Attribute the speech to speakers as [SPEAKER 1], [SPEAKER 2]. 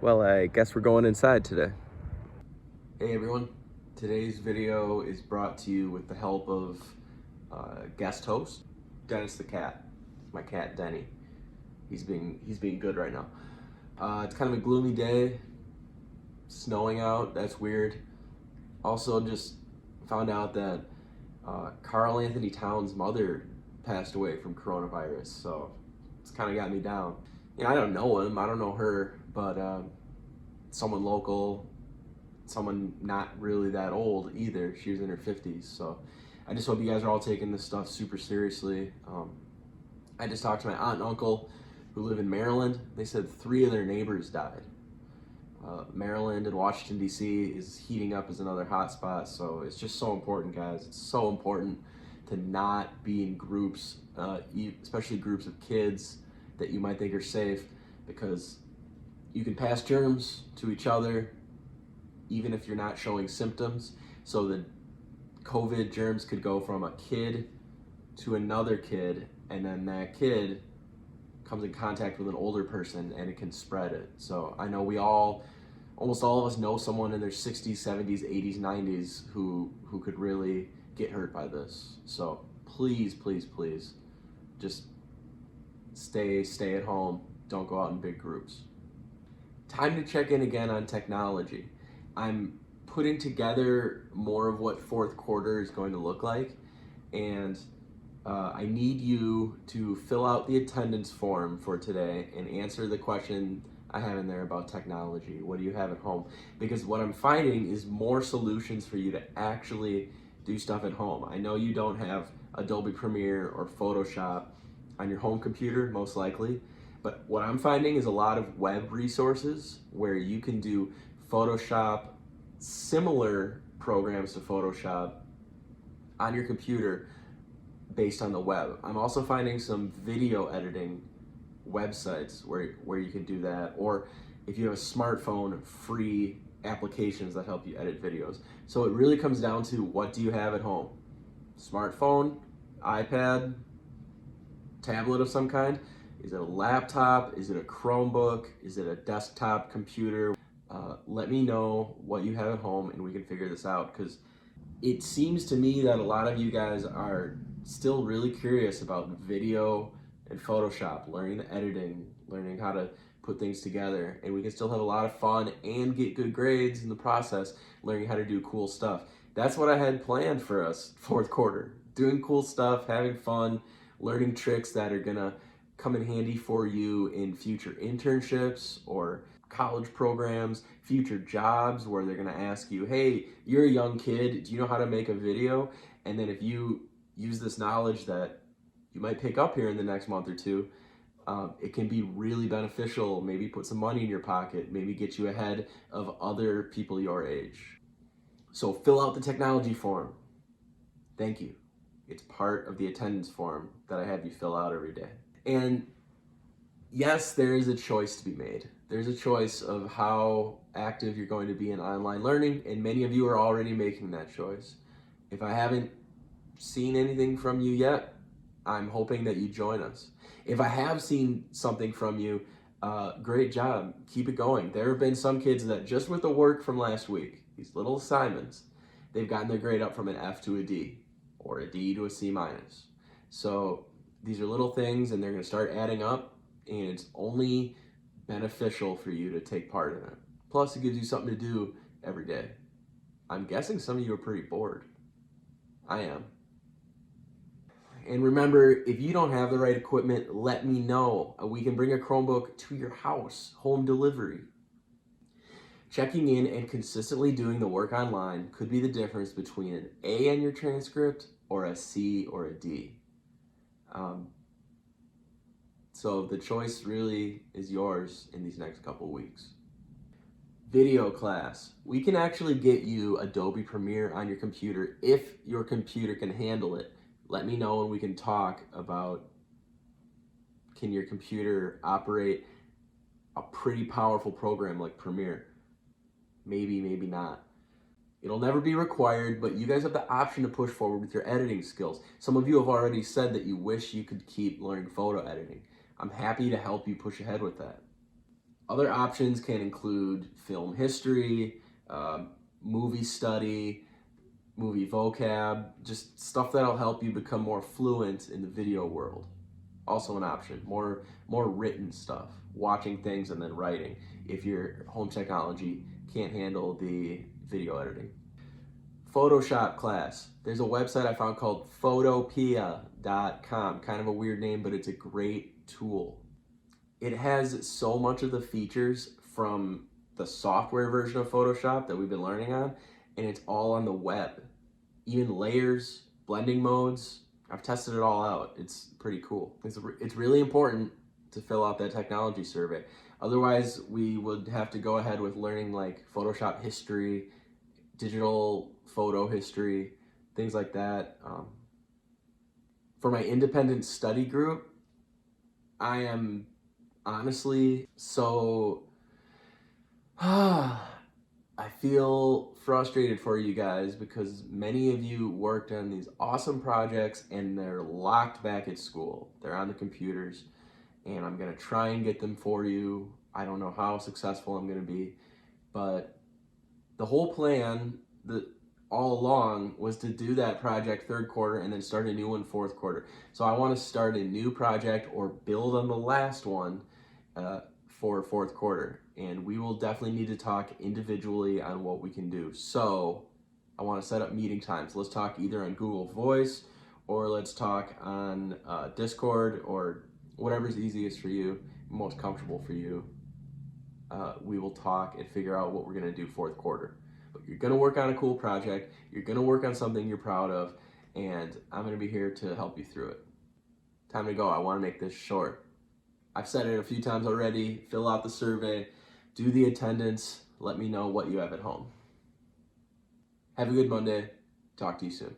[SPEAKER 1] Well, I guess we're going inside today.
[SPEAKER 2] Hey everyone, today's video is brought to you with the help of guest host, Dennis the cat, my cat Denny. He's being good right now. It's kind of a gloomy day, snowing out, that's weird. Also just found out that Carl Anthony Towns' mother passed away from coronavirus, so it's kind of got me down. I don't know him, I don't know her, but someone local, someone not really that old either. She was in her 50s. So I just hope you guys are all taking this stuff super seriously. I just talked to my aunt and uncle who live in Maryland. They said 3 of their neighbors died. Maryland and Washington, D.C. is heating up as another hotspot. So it's just so important, guys. It's so important to not be in groups, especially groups of kids that you might think are safe, because you can pass germs to each other even if you're not showing symptoms. So the COVID germs could go from a kid to another kid, and then that kid comes in contact with an older person and it can spread it. So I know almost all of us know someone in their 60s, 70s, 80s, 90s who could really get hurt by this. So please, please, please, just stay at home. Don't go out in big groups. Time to check in again on technology. I'm putting together more of what fourth quarter is going to look like, and I need you to fill out the attendance form for today and answer the question I have in there about technology. What do you have at home? Because what I'm finding is more solutions for you to actually do stuff at home. I know you don't have Adobe Premiere or Photoshop on your home computer, most likely, but what I'm finding is a lot of web resources where you can do Photoshop, similar programs to Photoshop on your computer based on the web. I'm also finding some video editing websites where you can do that, or if you have a smartphone, free applications that help you edit videos. So it really comes down to, what do you have at home? Smartphone, iPad, tablet of some kind? Is it a laptop? Is it a Chromebook? Is it a desktop computer? Let me know what you have at home and we can figure this out, because it seems to me that a lot of you guys are still really curious about video and Photoshop, learning the editing, learning how to put things together, and we can still have a lot of fun and get good grades in the process, learning how to do cool stuff. That's what I had planned for us fourth quarter. Doing cool stuff, having fun, learning tricks that are gonna come in handy for you in future internships or college programs, future jobs where they're gonna ask you, hey, you're a young kid, do you know how to make a video? And then if you use this knowledge that you might pick up here in the next month or two, it can be really beneficial. Maybe put some money in your pocket, maybe get you ahead of other people your age. So fill out the technology form. Thank you. It's part of the attendance form that I have you fill out every day. And yes, there is a choice to be made. There's a choice of how active you're going to be in online learning, and many of you are already making that choice. If I haven't seen anything from you yet, I'm hoping that you join us. If I have seen something from you, great job. Keep it going. There have been some kids that just with the work from last week, these little assignments, they've gotten their grade up from an F to a D, or a D to a C minus. So these are little things, and they're going to start adding up, and it's only beneficial for you to take part in it. Plus, it gives you something to do every day. I'm guessing some of you are pretty bored. I am. And remember, if you don't have the right equipment, let me know. We can bring a Chromebook to your house, home delivery. Checking in and consistently doing the work online could be the difference between an A on your transcript or a C or a D. So the choice really is yours in these next couple weeks. Video class. We can actually get you Adobe Premiere on your computer if your computer can handle it. Let me know and we can talk about, can your computer operate a pretty powerful program like Premiere? Maybe, maybe not. It'll never be required, but you guys have the option to push forward with your editing skills. Some of you have already said that you wish you could keep learning photo editing. I'm happy to help you push ahead with that. Other options can include film history, movie study, movie vocab, just stuff that'll help you become more fluent in the video world. Also an option, more written stuff, watching things and then writing if your home technology can't handle the video editing. Photoshop class. There's a website I found called photopea.com. Kind of a weird name, but it's a great tool. It has so much of the features from the software version of Photoshop that we've been learning on, and it's all on the web. Even layers, blending modes, I've tested it all out. It's pretty cool. It's really important to fill out that technology survey. Otherwise, we would have to go ahead with learning like Photoshop history, digital photo history, things like that. For my independent study group, I am honestly so I feel frustrated for you guys because many of you worked on these awesome projects and they're locked back at school. They're on the computers and I'm gonna try and get them for you. I don't know how successful I'm gonna be, but the whole plan all along was to do that project third quarter and then start a new one fourth quarter. So I want to start a new project or build on the last one for fourth quarter. And we will definitely need to talk individually on what we can do. So I want to set up meeting times. Let's talk either on Google Voice or let's talk on Discord or whatever's easiest for you, most comfortable for you. We will talk and figure out what we're going to do fourth quarter. But you're going to work on a cool project. You're going to work on something you're proud of. And I'm going to be here to help you through it. Time to go. I want to make this short. I've said it a few times already. Fill out the survey. Do the attendance. Let me know what you have at home. Have a good Monday. Talk to you soon.